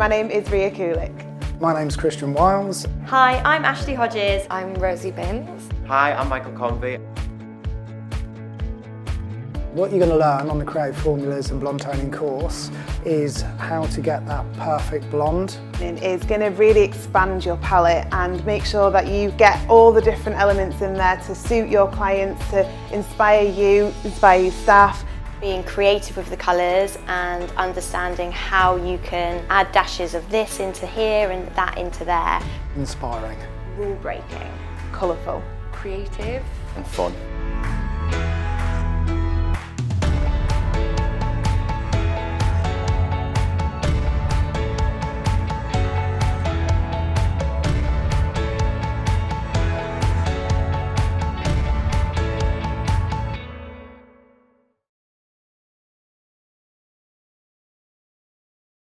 My name is Ria Kulik. My name's Christian Wiles. Hi, I'm Ashley Hodges. I'm Rosie Binns. Hi, I'm Michael Convey. What you're going to learn on the Creative Formulas and Blonde Toning course is how to get that perfect blonde. It's going to really expand your palette and make sure that you get all the different elements in there to suit your clients, to inspire you, inspire your staff. Being creative with the colours and understanding how you can add dashes of this into here and that into there. Inspiring. Rule breaking. Colourful. Creative. And fun.